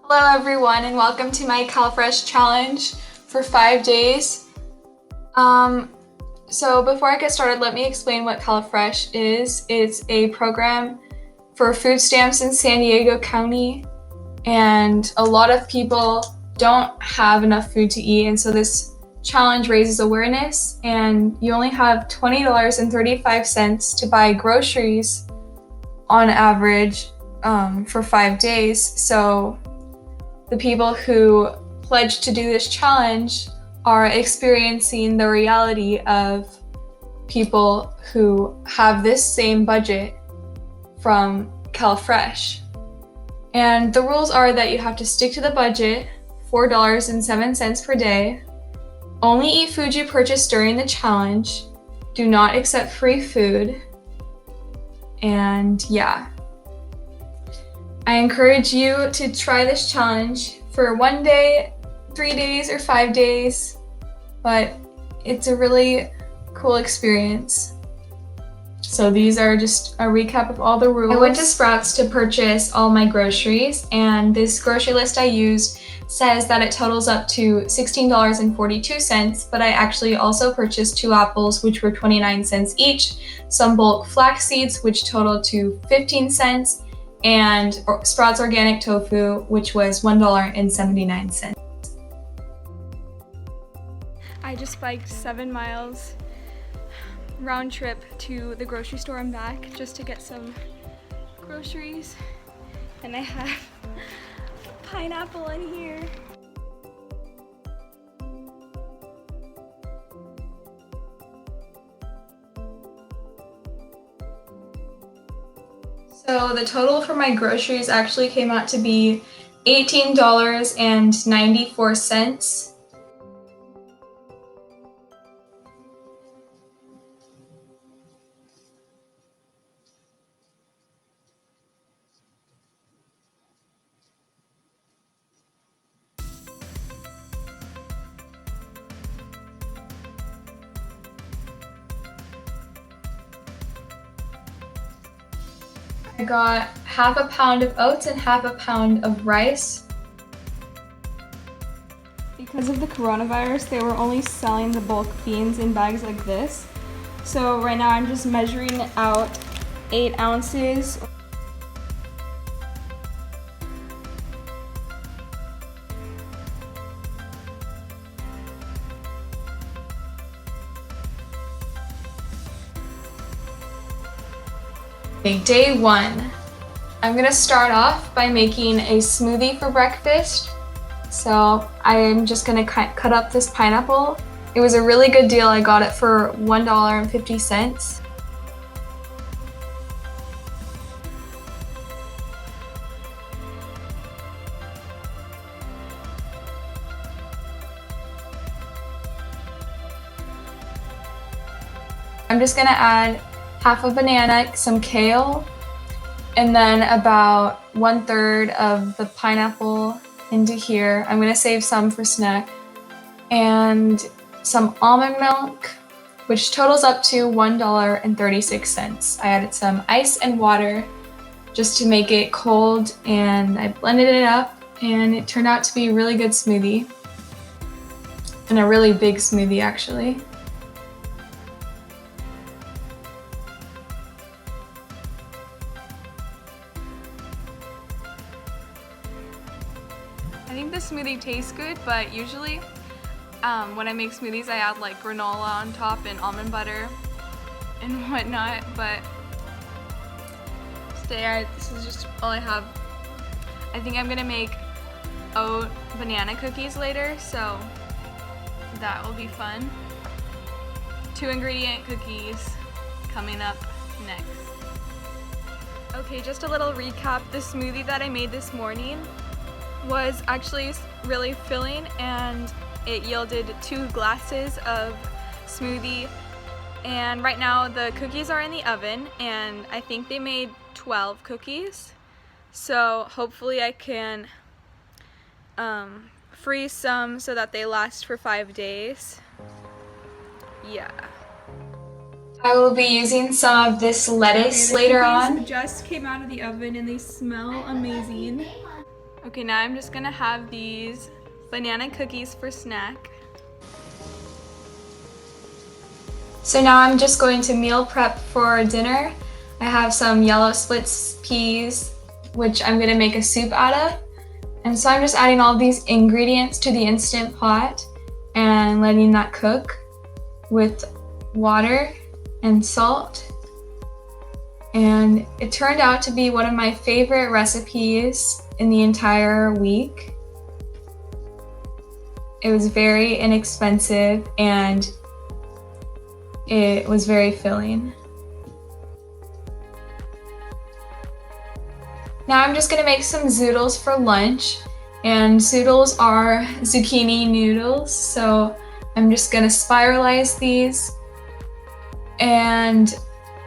Hello everyone and welcome to my CalFresh challenge for 5 days. So before I get started, let me explain what CalFresh is. It's a program for food stamps in San Diego County, and a lot of people don't have enough food to eat, and so this challenge raises awareness, and you only have $20.35 to buy groceries on average for 5 days. So the people who pledge to do this challenge are experiencing the reality of people who have this same budget from CalFresh. And the rules are that you have to stick to the budget, $4.07 per day, only eat food you purchase during the challenge, do not accept free food, and yeah. I encourage you to try this challenge for 1 day, 3 days, or 5 days, but it's a really cool experience. So these are just a recap of all the rules. I went to Sprouts to purchase all my groceries, and this grocery list I used says that it totals up to $16.42, but I actually also purchased 2 apples, which were 29 cents each, some bulk flax seeds, which totaled to 15 cents, and Sprouts organic tofu, which was $1.79. I just biked 7 miles round trip to the grocery store and back just to get some groceries, and I have pineapple in here. So the total for my groceries actually came out to be $18.94. I got half a pound of oats and half a pound of rice. Because of the coronavirus, they were only selling the bulk beans in bags like this. So right now I'm just measuring out 8 ounces. Okay, day 1. I'm gonna start off by making a smoothie for breakfast. So I'm just gonna cut up this pineapple. It was a really good deal. I got it for $1.50. I'm just gonna add half a banana, some kale, and then about 1/3 of the pineapple into here. I'm gonna save some for snack. And some almond milk, which totals up to $1.36. I added some ice and water just to make it cold, and I blended it up, and it turned out to be a really good smoothie. And a really big smoothie, actually. I think the smoothie tastes good, but usually when I make smoothies I add like granola on top and almond butter and whatnot, but today this is just all I have. I think I'm gonna make oat banana cookies later, so that will be fun. 2-ingredient cookies coming up next. Okay, just a little recap. The smoothie that I made this morning was actually really filling, and it yielded 2 glasses of smoothie. And right now the cookies are in the oven, and I think they made 12 cookies. So hopefully I can freeze some so that they last for 5 days. Yeah. I will be using some of this lettuce later on. Just came out of the oven and they smell amazing. Okay, now I'm just gonna have these banana cookies for snack. So now I'm just going to meal prep for dinner. I have some yellow split peas, which I'm gonna make a soup out of. And so I'm just adding all these ingredients to the Instant Pot and letting that cook with water and salt. And it turned out to be one of my favorite recipes in the entire week. It was very inexpensive and it was very filling. Now I'm just gonna make some zoodles for lunch, and zoodles are zucchini noodles, so I'm just gonna spiralize these and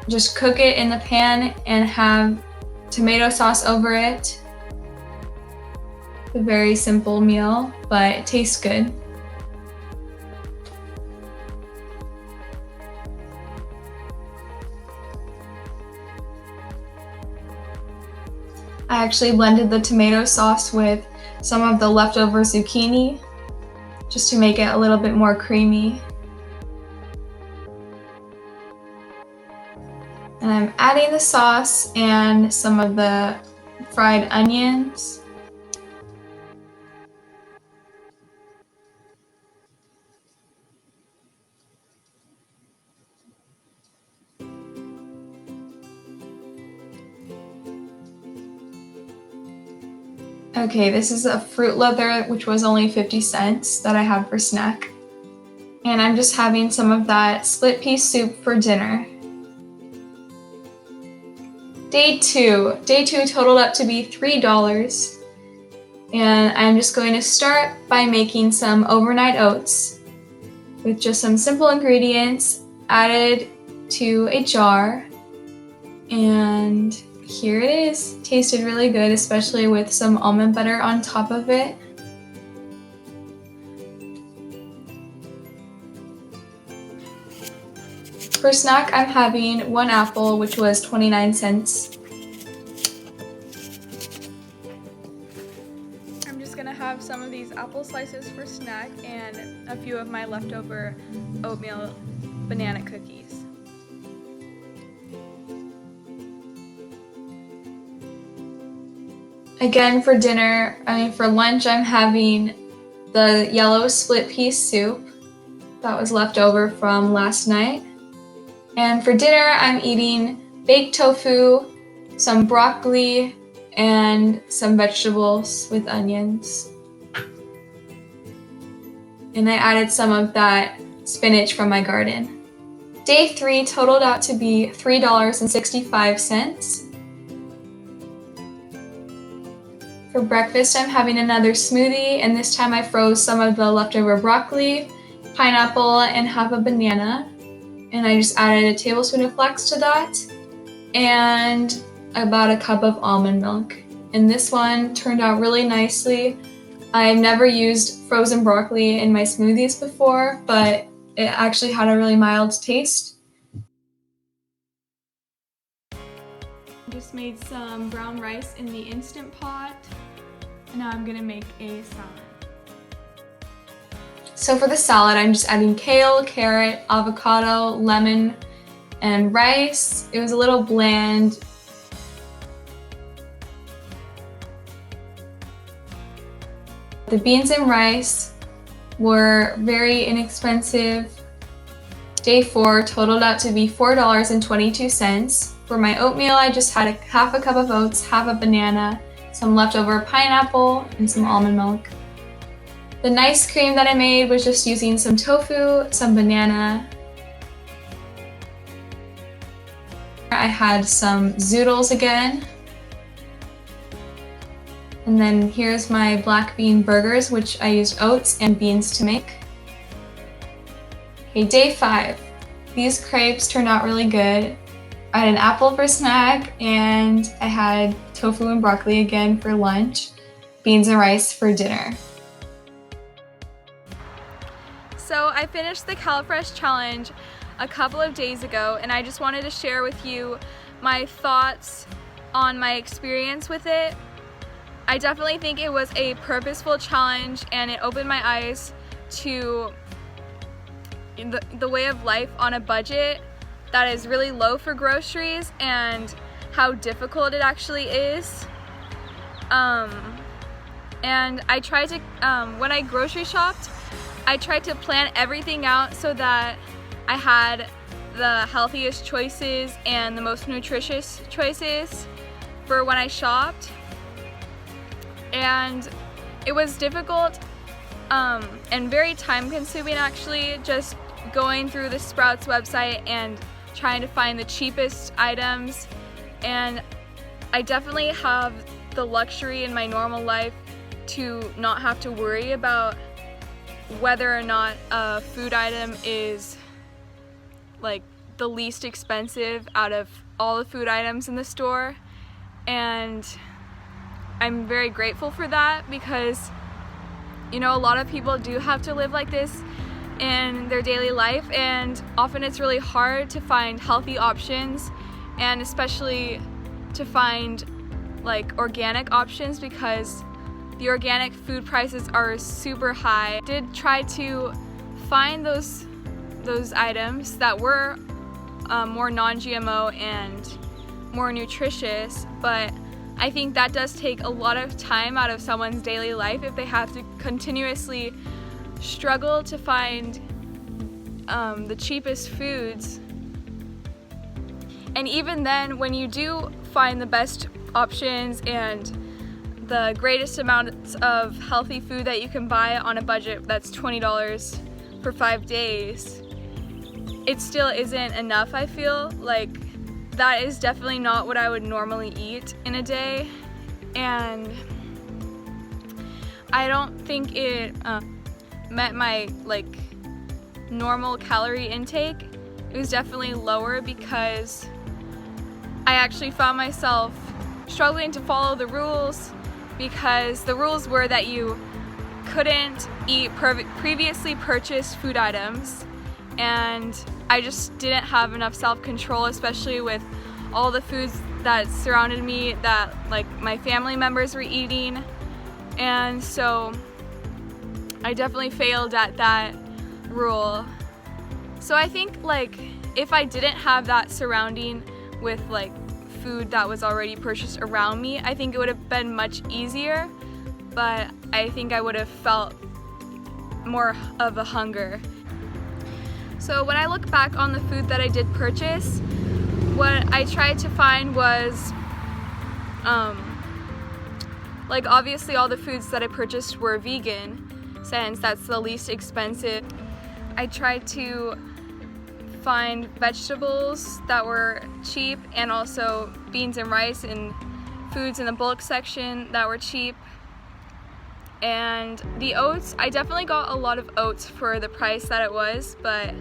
just cook it in the pan and have tomato sauce over it. A very simple meal, but it tastes good. I actually blended the tomato sauce with some of the leftover zucchini just to make it a little bit more creamy. And I'm adding the sauce and some of the fried onions. Okay, this is a Fruit Leather, which was only 50 cents that I had for snack. And I'm just having some of that split pea soup for dinner. Day two totaled up to be $3. And I'm just going to start by making some overnight oats with just some simple ingredients added to a jar. And here it is. Tasted really good, especially with some almond butter on top of it. For snack, I'm having one apple, which was 29 cents. I'm just gonna have some of these apple slices for snack and a few of my leftover oatmeal banana cookies. Again, for lunch, I'm having the yellow split pea soup that was left over from last night. And for dinner, I'm eating baked tofu, some broccoli, and some vegetables with onions. And I added some of that spinach from my garden. Day 3 totaled out to be $3.65. For breakfast, I'm having another smoothie, and this time I froze some of the leftover broccoli, pineapple, and half a banana. And I just added a tablespoon of flax to that, and about a cup of almond milk. And this one turned out really nicely. I've never used frozen broccoli in my smoothies before, but it actually had a really mild taste. Just made some brown rice in the Instant Pot, and now I'm gonna make a salad. So for the salad, I'm just adding kale, carrot, avocado, lemon, and rice. It was a little bland. The beans and rice were very inexpensive. Day 4 totaled out to be $4.22. For my oatmeal, I just had half a cup of oats, half a banana, some leftover pineapple, and some almond milk. The nice cream that I made was just using some tofu, some banana. I had some zoodles again. And then here's my black bean burgers, which I used oats and beans to make. Okay, day 5. These crepes turned out really good. I had an apple for snack, and I had tofu and broccoli again for lunch, beans and rice for dinner. So I finished the CalFresh challenge a couple of days ago, and I just wanted to share with you my thoughts on my experience with it. I definitely think it was a purposeful challenge, and it opened my eyes to the way of life on a budget that is really low for groceries and how difficult it actually is. And I tried to, when I grocery shopped, I tried to plan everything out so that I had the healthiest choices and the most nutritious choices for when I shopped. And it was difficult and very time consuming actually, just going through the Sprouts website and trying to find the cheapest items. And I definitely have the luxury in my normal life to not have to worry about whether or not a food item is like the least expensive out of all the food items in the store. And I'm very grateful for that, because you know, a lot of people do have to live like this in their daily life, and often it's really hard to find healthy options, and especially to find like organic options, because the organic food prices are super high. I did try to find those items that were more non-GMO and more nutritious, but I think that does take a lot of time out of someone's daily life if they have to continuously struggle to find the cheapest foods. And even then, when you do find the best options and the greatest amounts of healthy food that you can buy on a budget that's $20 for 5 days, it still isn't enough. I feel like that is definitely not what I would normally eat in a day, and I don't think it met my like normal calorie intake. It was definitely lower because I actually found myself struggling to follow the rules, because the rules were that you couldn't eat previously purchased food items, and I just didn't have enough self-control, especially with all the foods that surrounded me that like my family members were eating. And so I definitely failed at that rule. So I think like if I didn't have that surrounding with like food that was already purchased around me, I think it would have been much easier, but I think I would have felt more of a hunger. So when I look back on the food that I did purchase, what I tried to find was like obviously all the foods that I purchased were vegan, since that's the least expensive. I tried to find vegetables that were cheap, and also beans and rice and foods in the bulk section that were cheap. And the oats, I definitely got a lot of oats for the price that it was, but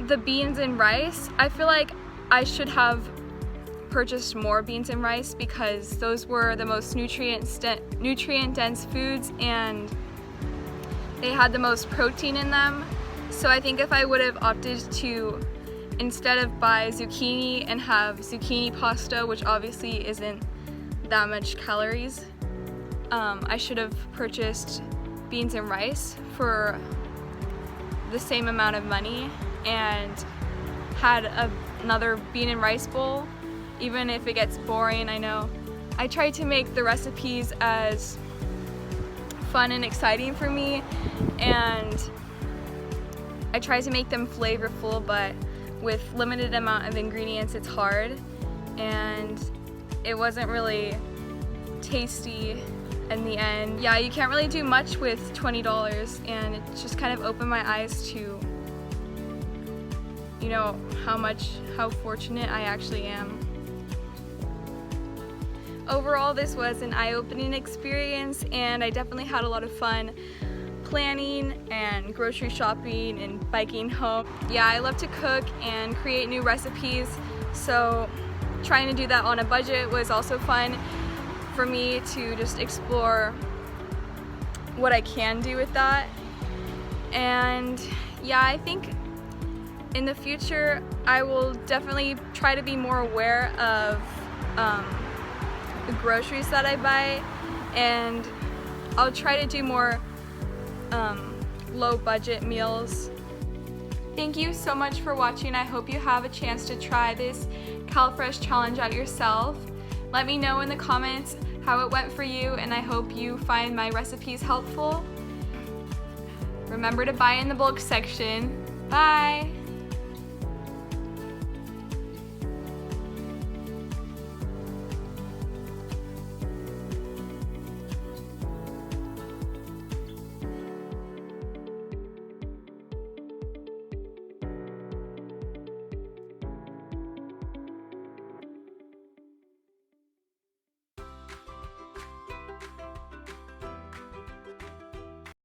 the beans and rice, I feel like I should have purchased more beans and rice, because those were the most nutrient-dense foods and they had the most protein in them. So I think if I would have opted to, instead of buy zucchini and have zucchini pasta, which obviously isn't that much calories, I should have purchased beans and rice for the same amount of money and had another bean and rice bowl, even if it gets boring, I know. I try to make the recipes as fun and exciting for me, and I try to make them flavorful, but with limited amount of ingredients it's hard, and it wasn't really tasty in the end. Yeah, you can't really do much with $20, and it just kind of opened my eyes to, you know, how fortunate I actually am. Overall, this was an eye-opening experience, and I definitely had a lot of fun planning and grocery shopping and biking home. Yeah, I love to cook and create new recipes, so trying to do that on a budget was also fun for me to just explore what I can do with that. And yeah, I think in the future I will definitely try to be more aware of the groceries that I buy, and I'll try to do more low budget meals. Thank you so much for watching. I hope you have a chance to try this CalFresh challenge out yourself. Let me know in the comments how it went for you, and I hope you find my recipes helpful. Remember to buy in the bulk section. Bye!